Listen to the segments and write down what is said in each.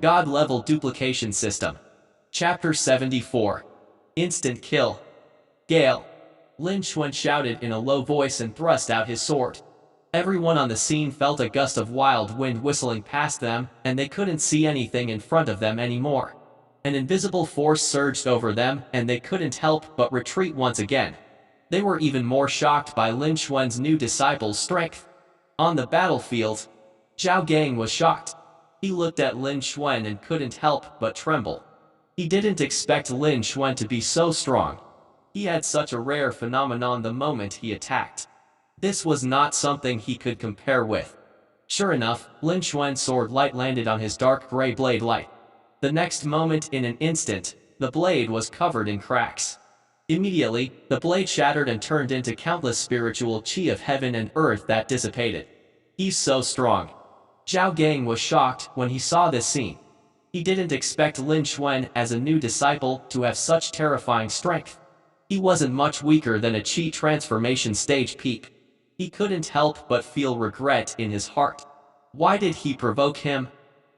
God-level duplication system. Chapter 74. Instant kill. Gale. Lin Xuan shouted in a low voice and thrust out his sword. Everyone on the scene felt a gust of wild wind whistling past them, and they couldn't see anything in front of them anymore. An invisible force surged over them, and they couldn't help but retreat once again. They were even more shocked by Lin Xuan's new disciple's strength. On the battlefield, Zhao Gang was shocked. He looked at Lin Xuan and couldn't help but tremble. He didn't expect Lin Xuan to be so strong. He had such a rare phenomenon the moment he attacked. This was not something he could compare with. Sure enough, Lin Xuan's sword light landed on his dark gray blade light. The next moment, in an instant, the blade was covered in cracks. Immediately, the blade shattered and turned into countless spiritual chi of heaven and earth that dissipated. He's so strong. Zhao Gang was shocked when he saw this scene. He didn't expect Lin Xuan as a new disciple to have such terrifying strength. He wasn't much weaker than a chi transformation stage peak. He couldn't help but feel regret in his heart. Why did he provoke him?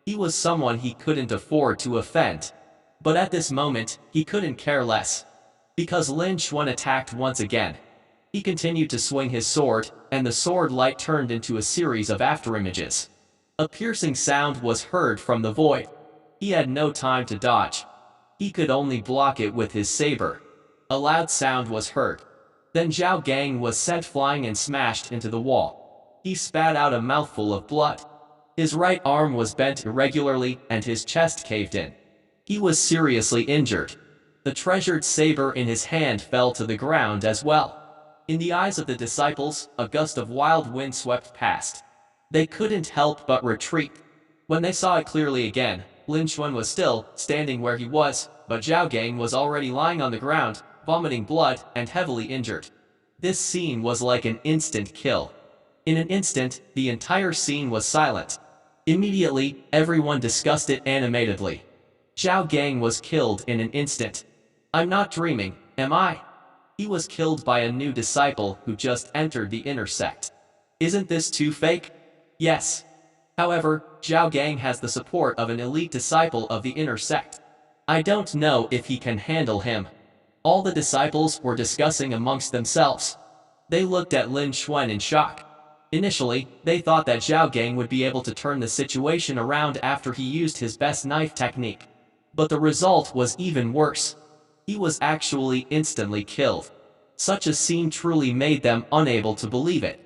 He was someone he couldn't afford to offend. But at this moment, he couldn't care less. Because Lin Xuan attacked once again. He continued to swing his sword, and the sword light turned into a series of afterimages. A piercing sound was heard from the void. He had no time to dodge. He could only block it with his saber. A loud sound was heard. Then Zhao Gang was sent flying and smashed into the wall. He spat out a mouthful of blood. His right arm was bent irregularly and his chest caved in. He was seriously injured. The treasured saber in his hand fell to the ground as well. In the eyes of the disciples, a gust of wild wind swept past. They couldn't help but retreat. When they saw it clearly again, Lin Xuan was still standing where he was, but Zhao Gang was already lying on the ground, vomiting blood and heavily injured. This scene was like an instant kill. In an instant, the entire scene was silent. Immediately, everyone discussed it animatedly. Zhao Gang was killed in an instant. I'm not dreaming, am I? He was killed by a new disciple who just entered the inner sect. Isn't this too fake? Yes. However, Zhao Gang has the support of an elite disciple of the inner sect. I don't know if he can handle him. All the disciples were discussing amongst themselves. They looked at Lin Xuan in shock. Initially, they thought that Zhao Gang would be able to turn the situation around after he used his best knife technique. But the result was even worse. He was actually instantly killed. Such a scene truly made them unable to believe it.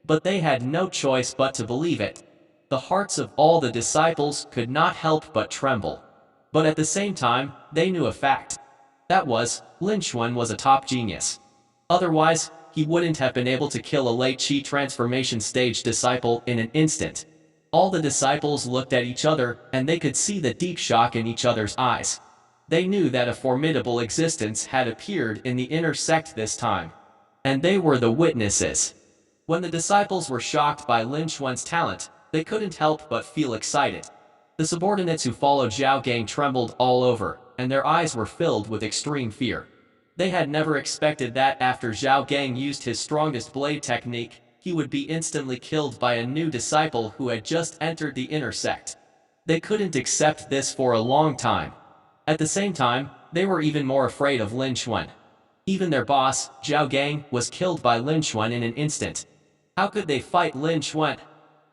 But they had no choice but to believe it. The hearts of all the disciples could not help but tremble. But at the same time, they knew a fact. That was, Lin Xuan was a top genius. Otherwise, he wouldn't have been able to kill a late chi transformation stage disciple in an instant. All the disciples looked at each other, and they could see the deep shock in each other's eyes. They knew that a formidable existence had appeared in the inner sect this time. And they were the witnesses. When the disciples were shocked by Lin Xuan's talent, they couldn't help but feel excited. The subordinates who followed Zhao Gang trembled all over, and their eyes were filled with extreme fear. They had never expected that after Zhao Gang used his strongest blade technique, he would be instantly killed by a new disciple who had just entered the inner sect. They couldn't accept this for a long time. At the same time, they were even more afraid of Lin Xuan. Even their boss, Zhao Gang, was killed by Lin Xuan in an instant. How could they fight Lin Xuan?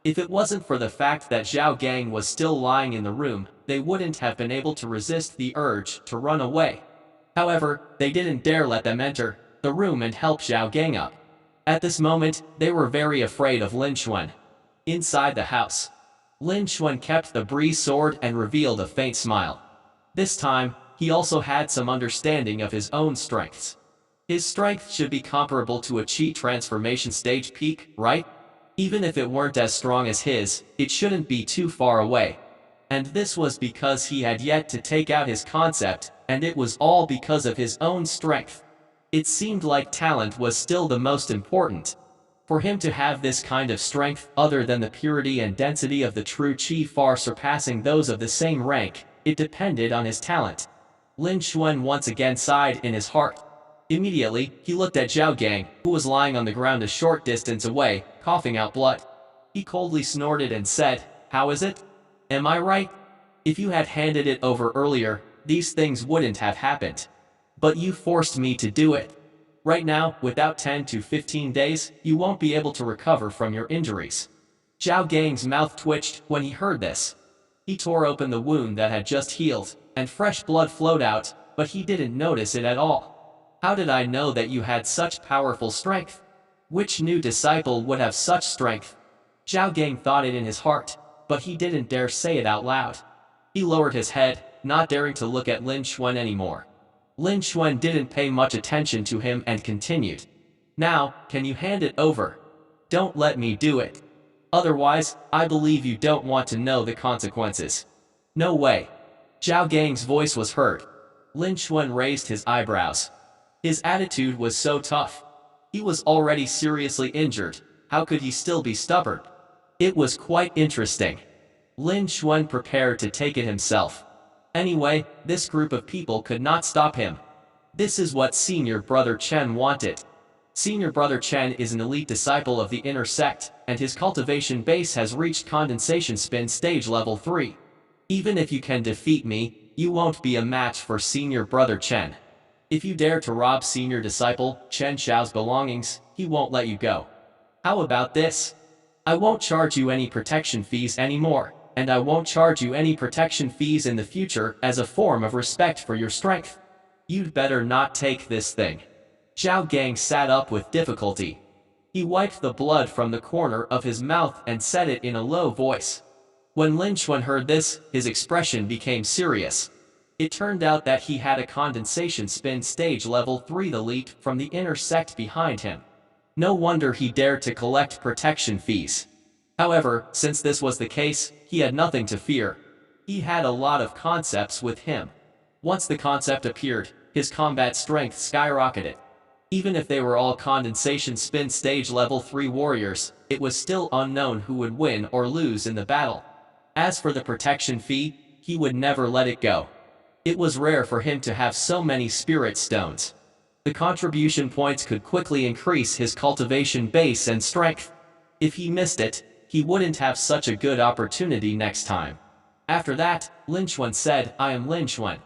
If it wasn't for the fact that Zhao Gang was still lying in the room, they wouldn't have been able to resist the urge to run away. However, they didn't dare let them enter the room and help Zhao Gang up. At this moment, they were very afraid of Lin Xuan. Inside the house, Lin Xuan kept the breeze sword and revealed a faint smile. This time, he also had some understanding of his own strengths. His strength should be comparable to a chi transformation stage peak, right? Even if it weren't as strong as his, it shouldn't be too far away. And this was because he had yet to take out his concept, and it was all because of his own strength. It seemed like talent was still the most important. For him to have this kind of strength other than the purity and density of the true chi far surpassing those of the same rank, it depended on his talent. Lin Xuan once again sighed in his heart. Immediately, he looked at Zhao Gang, who was lying on the ground a short distance away, coughing out blood. He coldly snorted and said, "How is it? Am I right?" If you had handed it over earlier, these things wouldn't have happened. But you forced me to do it. Right now, without 10 to 15 days, you won't be able to recover from your injuries. Zhao Gang's mouth twitched when he heard this. He tore open the wound that had just healed, and fresh blood flowed out, but he didn't notice it at all. How did I know that you had such powerful strength? Which new disciple would have such strength? Zhao Gang thought it in his heart, but he didn't dare say it out loud. He lowered his head, not daring to look at Lin Xuan anymore. Lin Xuan didn't pay much attention to him and continued. Now, can you hand it over? Don't let me do it. Otherwise, I believe you don't want to know the consequences. No way. Zhao Gang's voice was heard. Lin Xuan raised his eyebrows. His attitude was so tough. He was already seriously injured. How could he still be stubborn? It was quite interesting. Lin Xuan prepared to take it himself. Anyway, this group of people could not stop him. This is what Senior Brother Chen wanted. Senior Brother Chen is an elite disciple of the inner sect, and his cultivation base has reached condensation spin stage level 3. Even if you can defeat me, you won't be a match for Senior Brother Chen. If you dare to rob Senior Disciple Chen Xiao's belongings, he won't let you go. How about this? I won't charge you any protection fees anymore, and I won't charge you any protection fees in the future as a form of respect for your strength. You'd better not take this thing. Zhao Gang sat up with difficulty. He wiped the blood from the corner of his mouth and said it in a low voice. When Lin Xuan heard this, his expression became serious. It turned out that he had a condensation spin stage level 3 elite from the inner sect behind him. No wonder he dared to collect protection fees. However, since this was the case, he had nothing to fear. He had a lot of concepts with him. Once the concept appeared, his combat strength skyrocketed. Even if they were all condensation spin stage level 3 warriors, it was still unknown who would win or lose in the battle. As for the protection fee, he would never let it go. It was rare for him to have so many spirit stones. The contribution points could quickly increase his cultivation base and strength. If he missed it, he wouldn't have such a good opportunity next time. After that, Lin Xuan said, I am Lin Xuan.